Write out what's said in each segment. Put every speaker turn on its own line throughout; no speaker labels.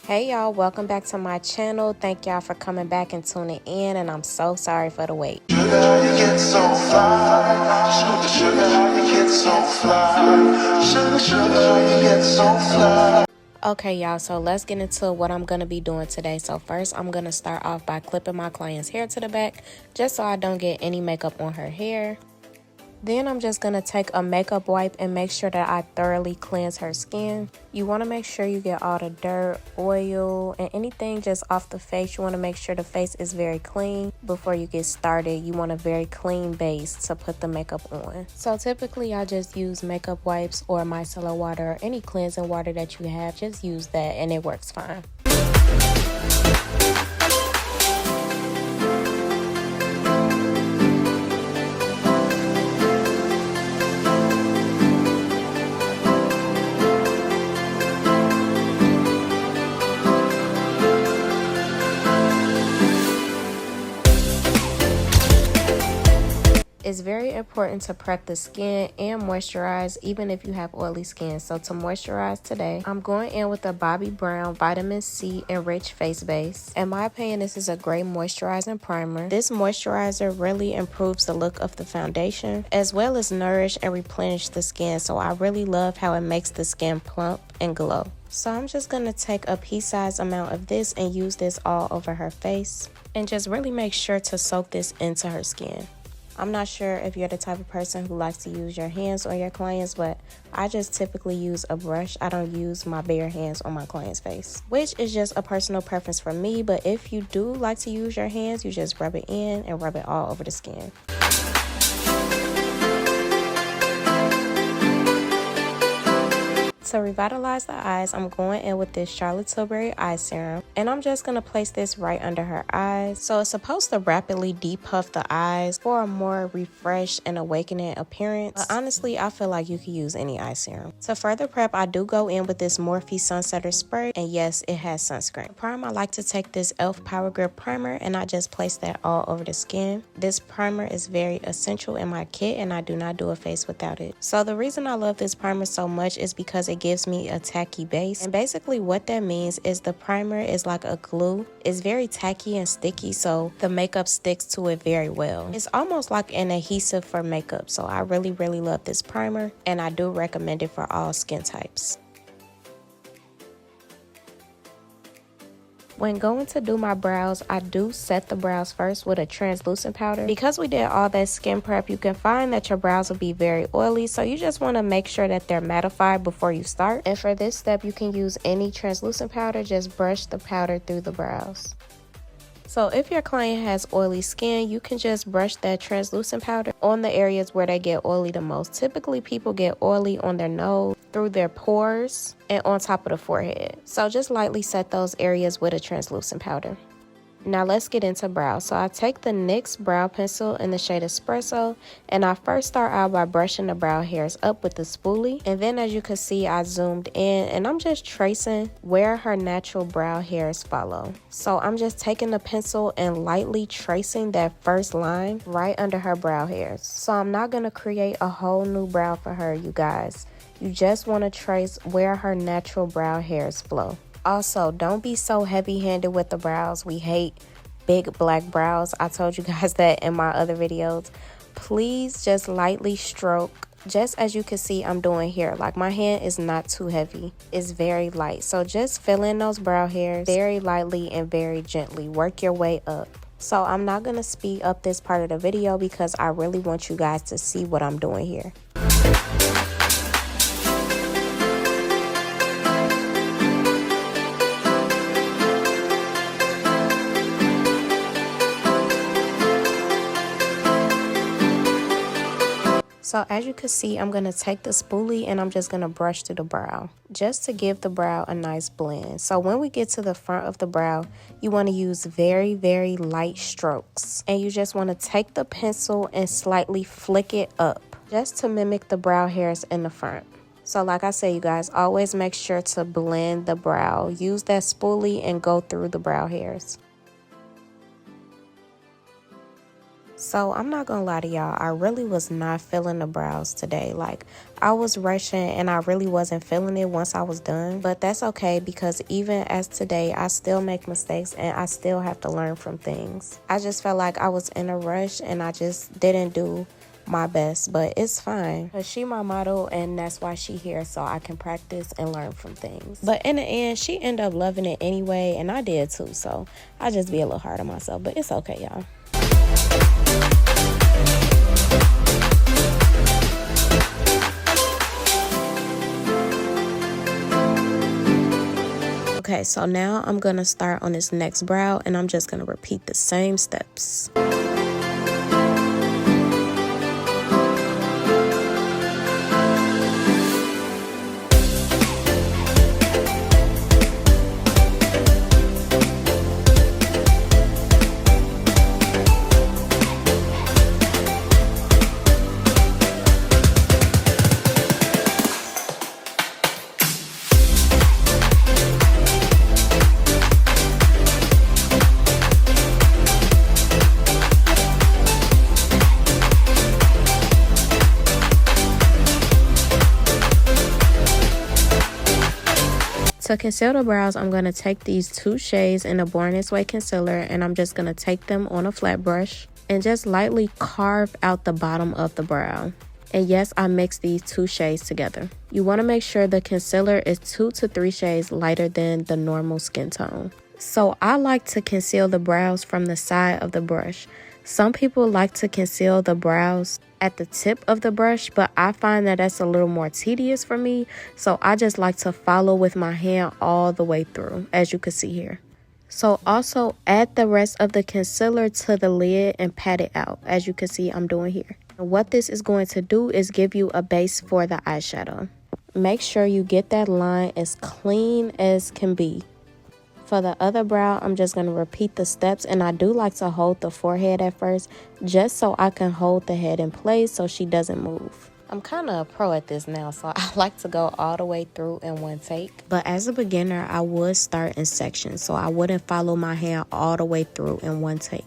Hey y'all, welcome back to my channel. Thank y'all for coming back and tuning in, and I'm so sorry for the wait.
Sugar, how you get so fly? Sugar, how you get so fly? Sugar, how you get so fly?
Okay y'all, so let's get into what I'm going to be doing today. So first, I'm going to start off by clipping my client's hair to the back, just so I don't get any makeup on her hair. Then I'm just going to take a makeup wipe and make sure that I thoroughly cleanse her skin. You want to make sure you get all the dirt, oil, and anything just off the face. You want to make sure the face is very clean before you get started. You want a very clean base to put the makeup on. So typically I just use makeup wipes or micellar water or any cleansing water that you have. Just use that and it works fine. It's very important to prep the skin and moisturize even if you have oily skin. So to moisturize today, I'm going in with the Bobbi Brown Vitamin C Enriched Face Base. In my opinion, this is a great moisturizing primer. This moisturizer really improves the look of the foundation as well as nourish and replenish the skin. So I really love how it makes the skin plump and glow. So I'm just going to take a pea-sized amount of this and use this all over her face and just really make sure to soak this into her skin. I'm not sure if you're the type of person who likes to use your hands on your clients, but I just typically use a brush. I don't use my bare hands on my client's face, which is just a personal preference for me. But if you do like to use your hands, you just rub it in and rub it all over the skin. To revitalize the eyes, I'm going in with this Charlotte Tilbury eye serum, and I'm just going to place this right under her eyes. So it's supposed to rapidly depuff the eyes for a more refreshed and awakening appearance. But honestly, I feel like you could use any eye serum. To further prep, I do go in with this Morphe Sunsetter Spray, and yes, it has sunscreen. The primer, I like to take this e.l.f. Power Grip Primer, and I just place that all over the skin. This primer is very essential in my kit, and I do not do a face without it. So the reason I love this primer so much is because it gives me a tacky base, and basically what that means is the primer is like a glue. It's very tacky and sticky, so the makeup sticks to it very well. It's almost like an adhesive for makeup, so I really love this primer, and I do recommend it for all skin types. When going to do my brows, I do set the brows first with a translucent powder. Because we did all that skin prep, you can find that your brows will be very oily, so you just want to make sure that they're mattified before you start. And for this step, you can use any translucent powder. Just brush the powder through the brows. So if your client has oily skin, you can just brush that translucent powder on the areas where they get oily the most. Typically, people get oily on their nose, through their pores, and on top of the forehead. So just lightly set those areas with a translucent powder. Now let's get into brows. So I take the NYX brow pencil in the shade Espresso, and I first start out by brushing the brow hairs up with the spoolie, and then as you can see, I zoomed in and I'm just tracing where her natural brow hairs follow. So I'm just taking the pencil and lightly tracing that first line right under her brow hairs. So I'm not going to create a whole new brow for her, you guys. You just want to trace where her natural brow hairs flow. Also, don't be so heavy-handed with the brows. We hate big black brows. I told you guys that in my other videos. Please just lightly stroke, just as you can see I'm doing here. Like, my hand is not too heavy. It's very light. So just fill in those brow hairs very lightly and very gently. Work your way up. So I'm not going to speed up this part of the video because I really want you guys to see what I'm doing here. So as you can see, I'm going to take the spoolie and I'm just going to brush through the brow just to give the brow a nice blend. So when we get to the front of the brow, you want to use very light strokes. And you just want to take the pencil and slightly flick it up just to mimic the brow hairs in the front. So like I said, you guys, always make sure to blend the brow. Use that spoolie and go through the brow hairs. So I'm not gonna lie to y'all, I really was not feeling the brows today. Like, I was rushing and I really wasn't feeling it once I was done. But that's okay, because even as today, I still make mistakes and I still have to learn from things. I just felt like I was in a rush and I just didn't do my best, but it's fine, because she my model and that's why she here, so I can practice and learn from things. But in the end, she ended up loving it anyway, and I did too, so I just be a little hard on myself, but it's okay, y'all. Okay, so now I'm gonna start on this next brow and I'm just gonna repeat the same steps. To conceal the brows, I'm going to take these two shades in the Born This Way concealer and I'm just going to take them on a flat brush and just lightly carve out the bottom of the brow. And yes, I mixed these two shades together. You want to make sure the concealer is 2 to 3 shades lighter than the normal skin tone. So I like to conceal the brows from the side of the brush. Some people like to conceal the brows at the tip of the brush, but I find that that's a little more tedious for me, so I just like to follow with my hand all the way through, as you can see here. So also add the rest of the concealer to the lid and pat it out, as you can see I'm doing here. And what this is going to do is give you a base for the eyeshadow. Make sure you get that line as clean as can be. For the other brow, I'm just going to repeat the steps, and I do like to hold the forehead at first just so I can hold the head in place so she doesn't move. I'm kind of a pro at this now, so I like to go all the way through in one take. But as a beginner, I would start in sections, so I wouldn't follow my hand all the way through in one take.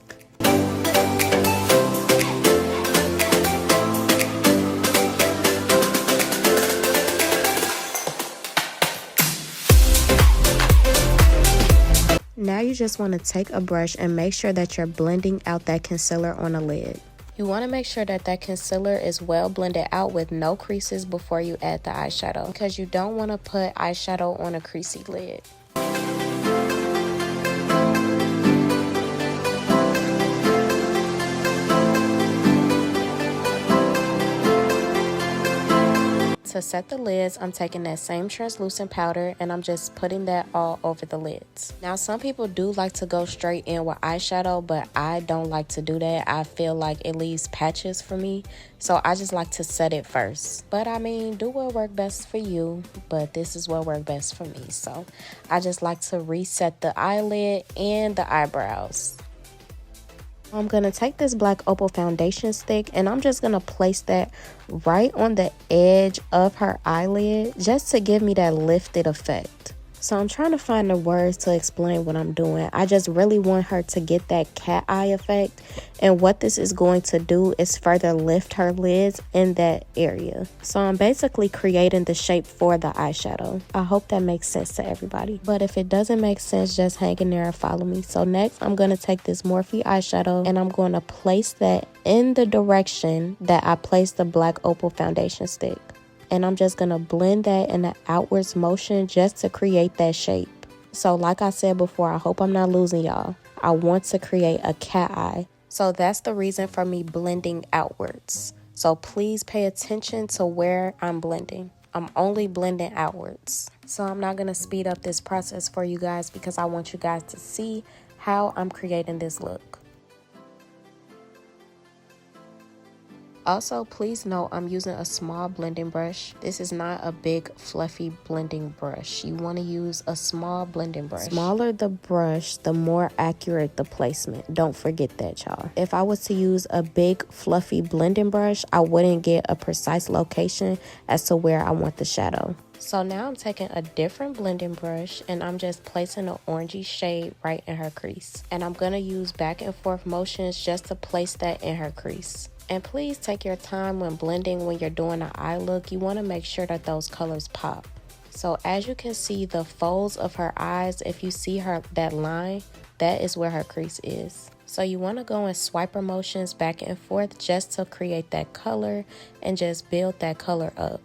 Now you just want to take a brush and make sure that you're blending out that concealer on the lid. You want to make sure that that concealer is well blended out with no creases before you add the eyeshadow, because you don't want to put eyeshadow on a creasy lid. To set the lids, I'm taking that same translucent powder and I'm just putting that all over the lids. Now, some people do like to go straight in with eyeshadow, but I don't like to do that. I feel like it leaves patches for me, so I just like to set it first. But I mean, do what works best for you, but this is what worked best for me. So I just like to reset the eyelid and the eyebrows. I'm going to take this black Opal foundation stick and I'm just going to place that right on the edge of her eyelid just to give me that lifted effect. So I'm trying to find the words to explain what I'm doing. I just really want her to get that cat eye effect. And what this is going to do is further lift her lids in that area. So I'm basically creating the shape for the eyeshadow. I hope that makes sense to everybody. But if it doesn't make sense, just hang in there and follow me. So next, I'm going to take this Morphe eyeshadow and I'm going to place that in the direction that I placed the black Opal foundation stick. And I'm just going to blend that in an outwards motion just to create that shape. So like I said before, I hope I'm not losing y'all. I want to create a cat eye. So that's the reason for me blending outwards. So please pay attention to where I'm blending. I'm only blending outwards. So I'm not going to speed up this process for you guys because I want you guys to see how I'm creating this look. Also, please note I'm using a small blending brush. This is not a big fluffy blending brush. You want to use a small blending brush. Smaller the brush, the more accurate the placement. Don't forget that, y'all. If I was to use a big fluffy blending brush, I wouldn't get a precise location as to where I want the shadow. So now I'm taking a different blending brush and I'm just placing an orangey shade right in her crease. And I'm going to use back and forth motions just to place that in her crease. And please take your time when blending when you're doing an eye look. You want to make sure that those colors pop. So as you can see the folds of her eyes, if you see that line, that is where her crease is. So you want to go in swiper motions back and forth just to create that color and just build that color up.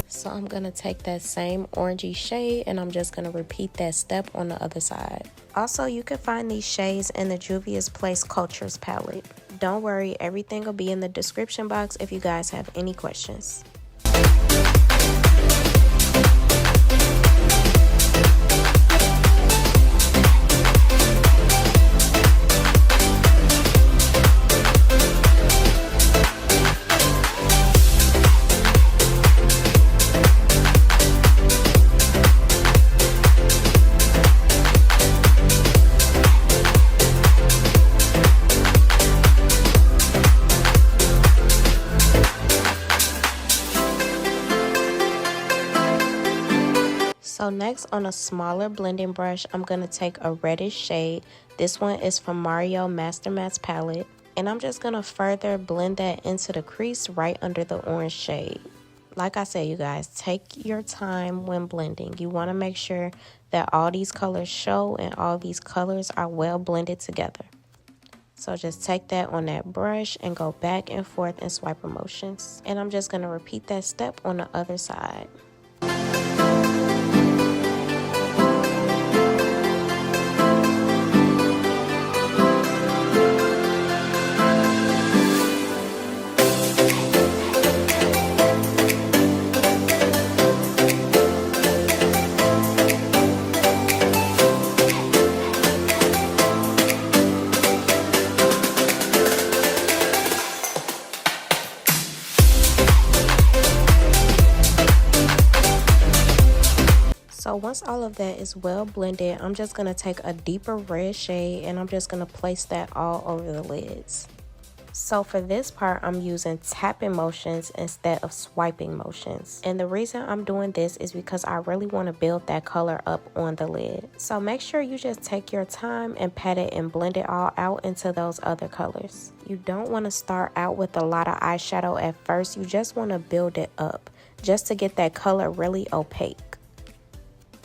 So I'm going to take that same orangey shade and I'm just going to repeat that step on the other side. Also, you can find these shades in the Juvias Place Cultures palette. Don't worry, everything will be in the description box if you guys have any questions. So next, on a smaller blending brush, I'm going to take a reddish shade. This one is from Mario Master Matte's palette. And I'm just going to further blend that into the crease right under the orange shade. Like I said, you guys, take your time when blending. You want to make sure that all these colors show and all these colors are well blended together. So just take that on that brush and go back and forth in swiper motions. And I'm just going to repeat that step on the other side. So once all of that is well blended, I'm just going to take a deeper red shade and I'm just going to place that all over the lids. So for this part, I'm using tapping motions instead of swiping motions. And the reason I'm doing this is because I really want to build that color up on the lid. So make sure you just take your time and pat it and blend it all out into those other colors. You don't want to start out with a lot of eyeshadow at first. You just want to build it up just to get that color really opaque.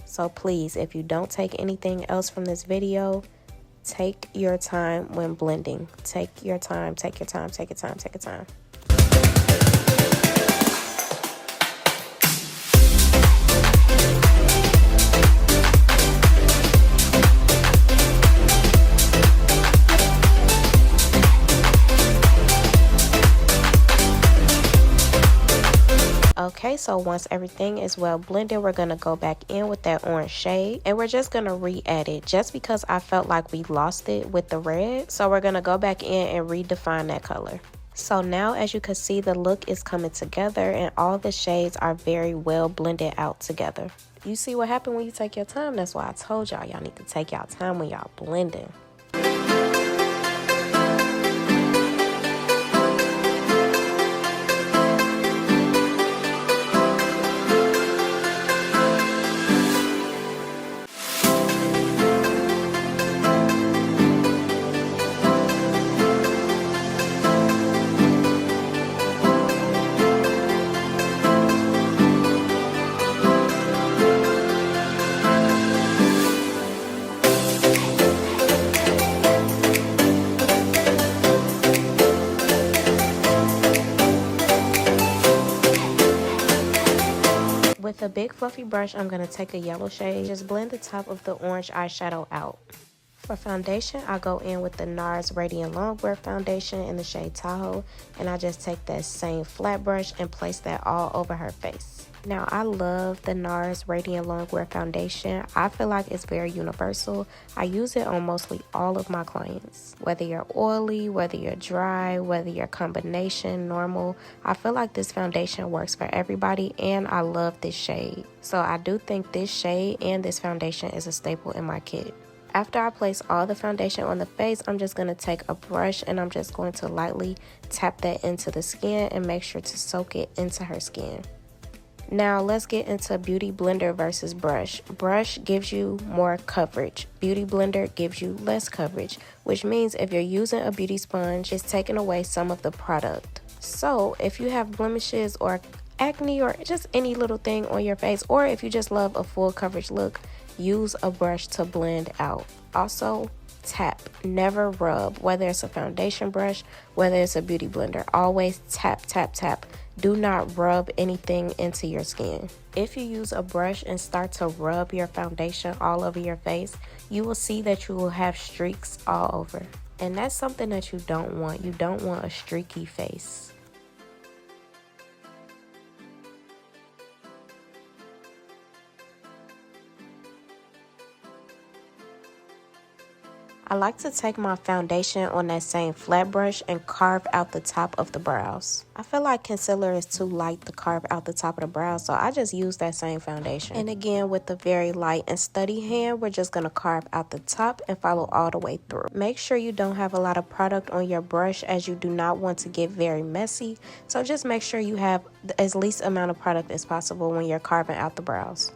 So please, if you don't take anything else from this video, take your time when blending. Take your time, take your time, take your time, take your time. Okay, so once everything is well blended, we're going to go back in with that orange shade and we're just going to re-add it just because I felt like we lost it with the red. So we're going to go back in and redefine that color. So now, as you can see, the look is coming together and all the shades are very well blended out together. You see what happened when you take your time? That's why I told y'all need to take y'all time when y'all blending. With a big fluffy brush, I'm going to take a yellow shade, just blend the top of the orange eyeshadow out. For foundation, I'll go in with the Nars Radiant Longwear foundation in the shade Tahoe, and I just take that same flat brush and place that all over her face. Now, I love the Nars Radiant Longwear Foundation. I feel like it's very universal. I use it on mostly all of my clients. Whether you're oily, whether you're dry, whether you're combination, normal, I feel like this foundation works for everybody, and I love this shade. So I do think this shade and this foundation is a staple in my kit. After I place all the foundation on the face, I'm just going to take a brush and I'm just going to lightly tap that into the skin and make sure to soak it into her skin. Now let's get into Beauty Blender versus Brush. Brush gives you more coverage. Beauty Blender gives you less coverage, which means if you're using a beauty sponge, it's taking away some of the product. So if you have blemishes or acne or just any little thing on your face, or if you just love a full coverage look, use a brush to blend out. Also, tap, never rub. Whether it's a foundation brush, whether it's a beauty blender, always tap, tap, tap. Do not rub anything into your skin. If you use a brush and start to rub your foundation all over your face, you will see that you will have streaks all over. And that's something that you don't want. You don't want a streaky face. I like to take my foundation on that same flat brush and carve out the top of the brows. I feel like concealer is too light to carve out the top of the brows, so I just use that same foundation. And again, with a very light and steady hand, we're just going to carve out the top and follow all the way through. Make sure you don't have a lot of product on your brush, as you do not want to get very messy. So just make sure you have as least amount of product as possible when you're carving out the brows.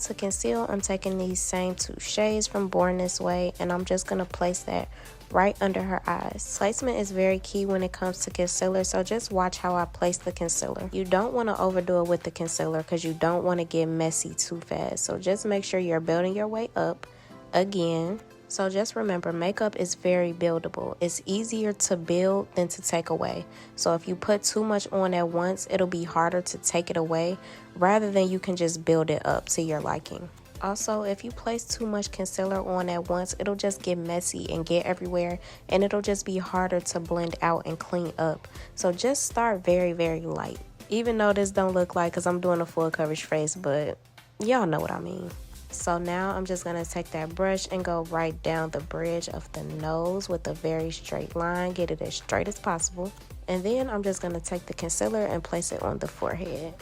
To conceal, I'm taking these same two shades from Born This Way, and I'm just going to place that right under her eyes. Placement is very key when it comes to concealer, so just watch how I place the concealer. You don't want to overdo it with the concealer because you don't want to get messy too fast, so just make sure you're building your way up again. So just remember, makeup is very buildable. It's easier to build than to take away. So if you put too much on at once, it'll be harder to take it away, rather than you can just build it up to your liking. Also, if you place too much concealer on at once, it'll just get messy and get everywhere, and it'll just be harder to blend out and clean up. So just start very, very light. Even though this don't look like, because I'm doing a full coverage face, but y'all know what I mean. So now I'm just going to take that brush and go right down the bridge of the nose with a very straight line. Get it as straight as possible. And then I'm just going to take the concealer and place it on the forehead.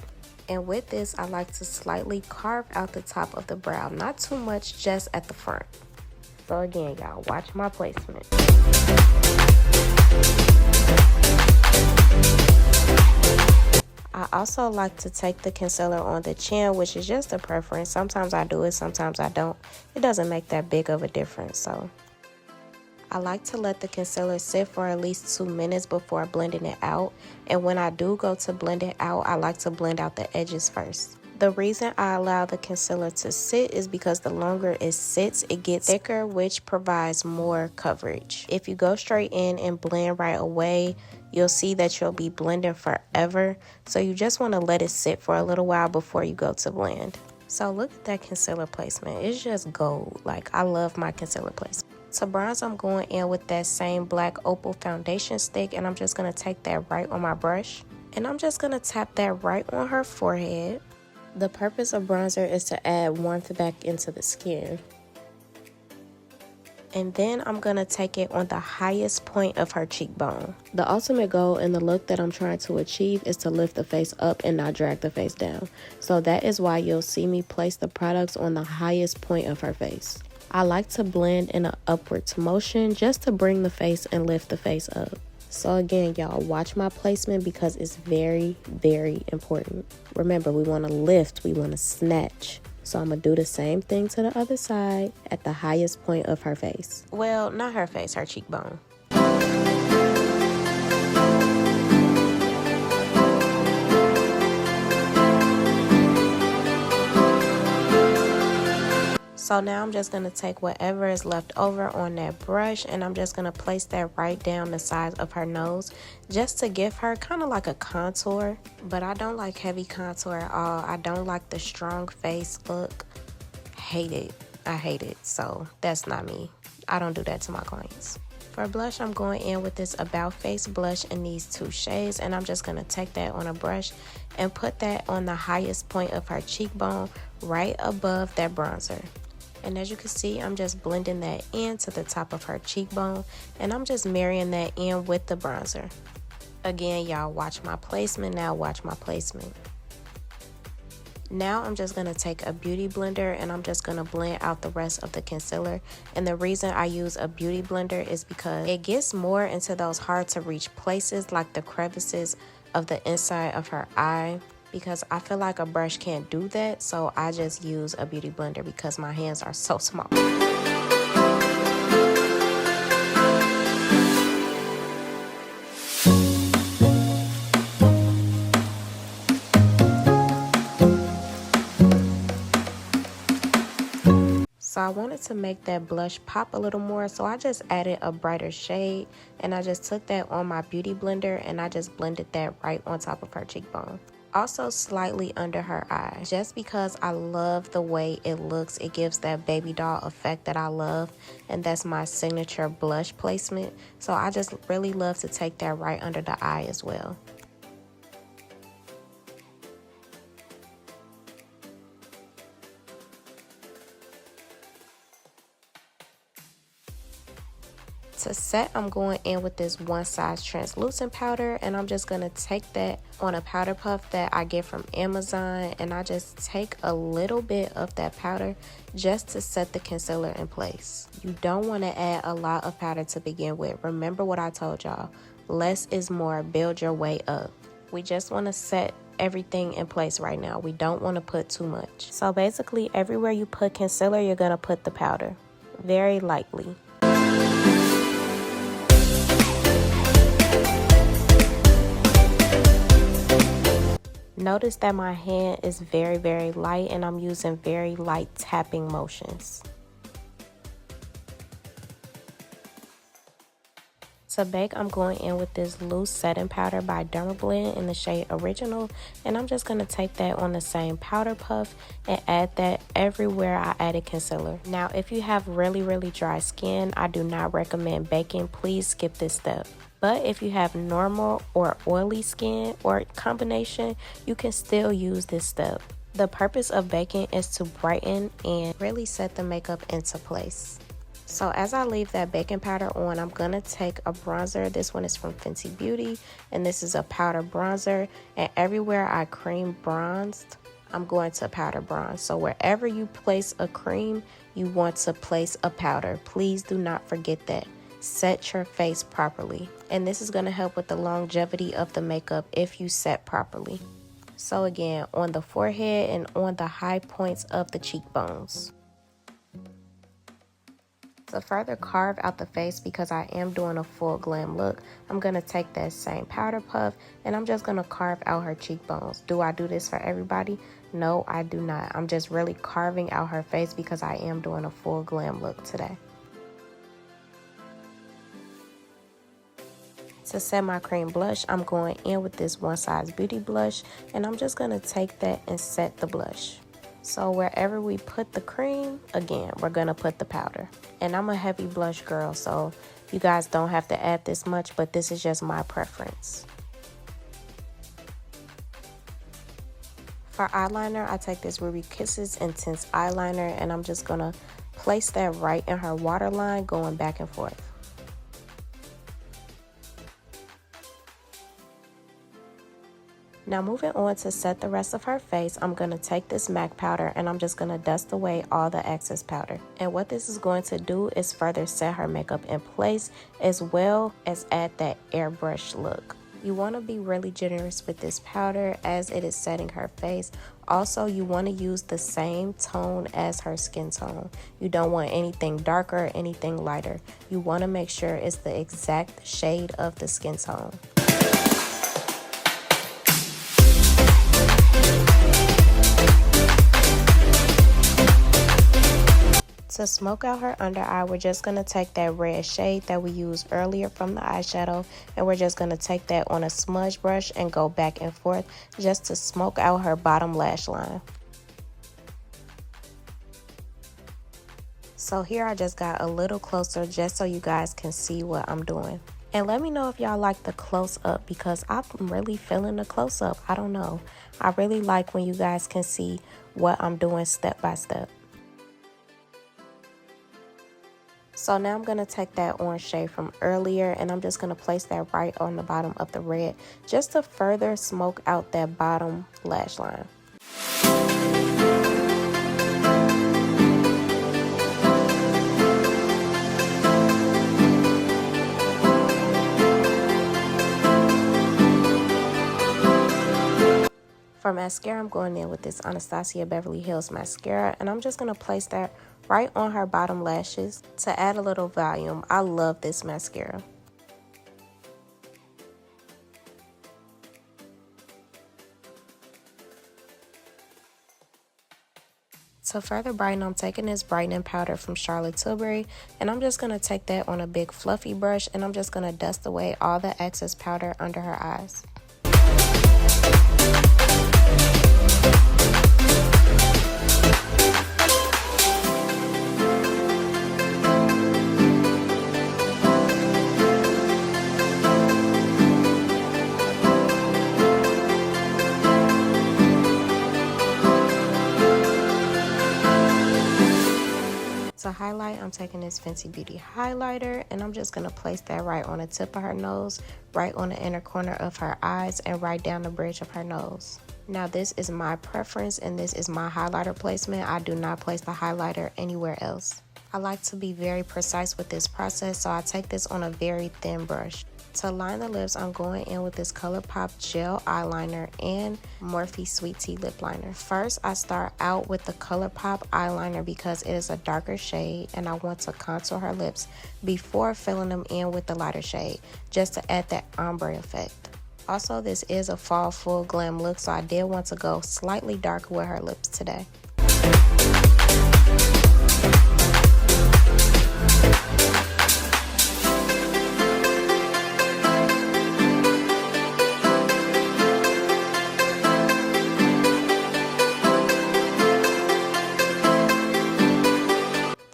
And with this, I like to slightly carve out the top of the brow. Not too much, just at the front. So again, y'all, watch my placement. I also like to take the concealer on the chin, which is just a preference. Sometimes I do it, sometimes I don't. It doesn't make that big of a difference. So I like to let the concealer sit for at least 2 minutes before blending it out. And when I do go to blend it out, I like to blend out the edges first. The reason I allow the concealer to sit is because the longer it sits, it gets thicker, which provides more coverage. If you go straight in and blend right away, you'll see that you'll be blending forever. So you just want to let it sit for a little while before you go to blend. So look at that concealer placement. It's just gold. Like, I love my concealer placement. To bronze, I'm going in with that same black Opal foundation stick, and I'm just going to take that right on my brush. And I'm just going to tap that right on her forehead. The purpose of bronzer is to add warmth back into the skin. And then I'm going to take it on the highest point of her cheekbone. The ultimate goal in the look that I'm trying to achieve is to lift the face up and not drag the face down. So that is why you'll see me place the products on the highest point of her face. I like to blend in an upwards motion just to bring the face and lift the face up. So again, y'all, watch my placement because it's very, very important. Remember, we want to lift, we want to snatch. So I'm going to do the same thing to the other side at the highest point of her face. Well, not her face, her cheekbone. So now I'm just going to take whatever is left over on that brush and I'm just going to place that right down the sides of her nose just to give her kind of like a contour. But I don't like heavy contour at all. I don't like the strong face look. Hate it. I hate it. So that's not me. I don't do that to my clients. For blush, I'm going in with this About Face blush in these 2 shades, and I'm just going to take that on a brush and put that on the highest point of her cheekbone right above that bronzer. And as you can see, I'm just blending that in to the top of her cheekbone, and I'm just marrying that in with the bronzer. Again, y'all, watch my placement. Now watch my placement. Now I'm just going to take a beauty blender and I'm just going to blend out the rest of the concealer. And the reason I use a beauty blender is because it gets more into those hard to reach places like the crevices of the inside of her eye, because I feel like a brush can't do that. So I just use a beauty blender because my hands are so small. So I wanted to make that blush pop a little more, so I just added a brighter shade and I just took that on my beauty blender and I just blended that right on top of her cheekbone. Also slightly under her eye, just because I love the way it looks. It gives that baby doll effect that I love, and that's my signature blush placement. So I just really love to take that right under the eye as well. To set, I'm going in with this One Size translucent powder, and I'm just going to take that on a powder puff that I get from Amazon, and I just take a little bit of that powder just to set the concealer in place. You don't want to add a lot of powder to begin with. Remember what I told y'all, less is more. Build your way up. We just want to set everything in place right now. We don't want to put too much. So basically everywhere you put concealer, you're going to put the powder very lightly. Notice that my hand is very, very light and I'm using very light tapping motions. To bake, I'm going in with this loose setting powder by Dermablend in the shade Original, and I'm just going to take that on the same powder puff and add that everywhere I added concealer. Now, if you have really, really dry skin, I do not recommend baking. Please skip this step. But if you have normal or oily skin or combination, you can still use this step. The purpose of baking is to brighten and really set the makeup into place. So as I leave that baking powder on, I'm going to take a bronzer. This one is from Fenty Beauty, and this is a powder bronzer. And everywhere I cream bronzed, I'm going to powder bronze. So wherever you place a cream, you want to place a powder. Please do not forget that. Set your face properly. And this is going to help with the longevity of the makeup if you set properly. So again, on the forehead and on the high points of the cheekbones. To further carve out the face, because I am doing a full glam look, I'm going to take that same powder puff and I'm just going to carve out her cheekbones. Do I do this for everybody? No, I do not. I'm just really carving out her face because I am doing a full glam look today. To set my cream blush, I'm going in with this One Size Beauty blush, and I'm just going to take that and set the blush. So wherever we put the cream, again, we're going to put the powder. And I'm a heavy blush girl, so you guys don't have to add this much, but this is just my preference. For eyeliner, I take this Ruby Kisses Intense eyeliner, and I'm just going to place that right in her waterline, going back and forth. Now moving on to set the rest of her face, I'm going to take this MAC powder and I'm just going to dust away all the excess powder. And what this is going to do is further set her makeup in place, as well as add that airbrush look. You want to be really generous with this powder as it is setting her face. Also, you want to use the same tone as her skin tone. You don't want anything darker or anything lighter. You want to make sure it's the exact shade of the skin tone. To smoke out her under eye, we're just going to take that red shade that we used earlier from the eyeshadow, and we're just going to take that on a smudge brush and go back and forth just to smoke out her bottom lash line. So here I just got a little closer just so you guys can see what I'm doing. And let me know if y'all like the close-up, because I'm really feeling the close-up. I don't know. I really like when you guys can see what I'm doing step by step. So now I'm going to take that orange shade from earlier, and I'm just going to place that right on the bottom of the red just to further smoke out that bottom lash line. For mascara, I'm going in with this Anastasia Beverly Hills mascara, and I'm just going to place that right on her bottom lashes to add a little volume. I love this mascara. To further brighten, I'm taking this brightening powder from Charlotte Tilbury, and I'm just going to take that on a big fluffy brush, and I'm just going to dust away all the excess powder under her eyes. To highlight, I'm taking this Fenty Beauty highlighter, and I'm just going to place that right on the tip of her nose, right on the inner corner of her eyes, and right down the bridge of her nose. Now this is my preference, and this is my highlighter placement. I do not place the highlighter anywhere else. I like to be very precise with this process, so I take this on a very thin brush. To line the lips, I'm going in with this ColourPop gel eyeliner and Morphe Sweet Tea lip liner. First, I start out with the ColourPop eyeliner because it is a darker shade, and I want to contour her lips before filling them in with the lighter shade, just to add that ombre effect. Also, this is a fall full glam look, so I did want to go slightly darker with her lips today.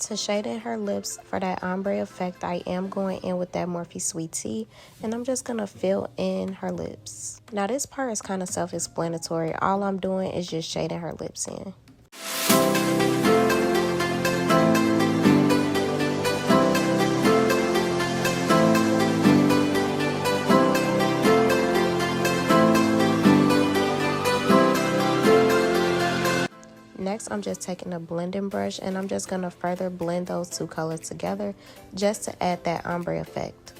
To shade in her lips for that ombre effect, I am going in with that Morphe Sweet Tea, and I'm just going to fill in her lips. Now this part is kind of self-explanatory. All I'm doing is just shading her lips in. Next, I'm just taking a blending brush, and I'm just going to further blend those two colors together just to add that ombre effect.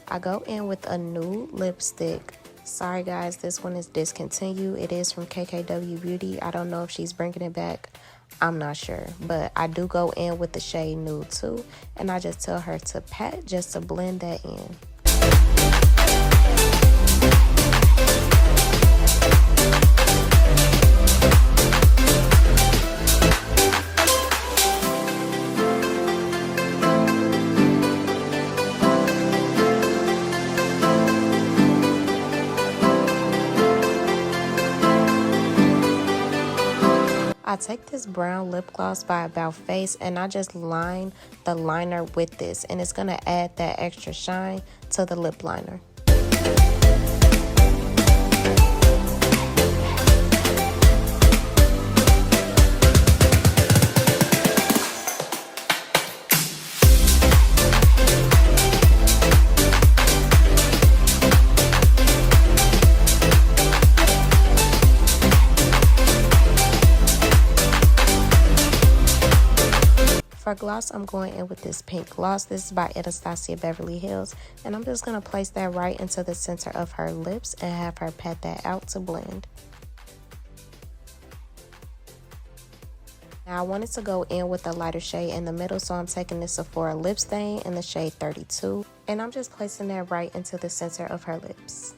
I go in with a nude lipstick. Sorry guys, this one is discontinued. It is from KKW Beauty. I don't know if she's bringing it back. I'm not sure, but I do go in with the shade Nude too, and I just tell her to pat just to blend that in. I take this brown lip gloss by About Face, and I just line the liner with this, and it's going to add that extra shine to the lip liner. For gloss, I'm going in with this pink gloss. This is by Anastasia Beverly Hills, and I'm just going to place that right into the center of her lips and have her pat that out to blend. Now I wanted to go in with a lighter shade in the middle, so I'm taking this Sephora lip stain in the shade 32, and I'm just placing that right into the center of her lips.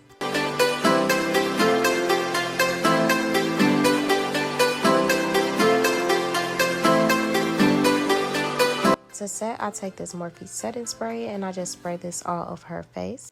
To set, I take this Morphe setting spray and I just spray this all over her face.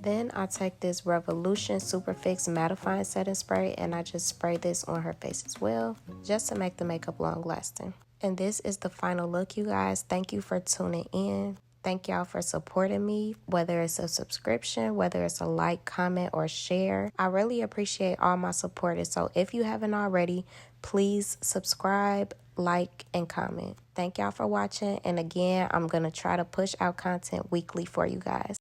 Then I take this Revolution Super Fix mattifying setting spray and I just spray this on her face as well, just to make the makeup long lasting. And this is the final look, you guys. Thank you for tuning in. Thank y'all for supporting me, whether it's a subscription, whether it's a like, comment, or share. I really appreciate all my supporters. So if you haven't already, please subscribe, like, and comment. Thank y'all for watching. And again, I'm going to try to push out content weekly for you guys.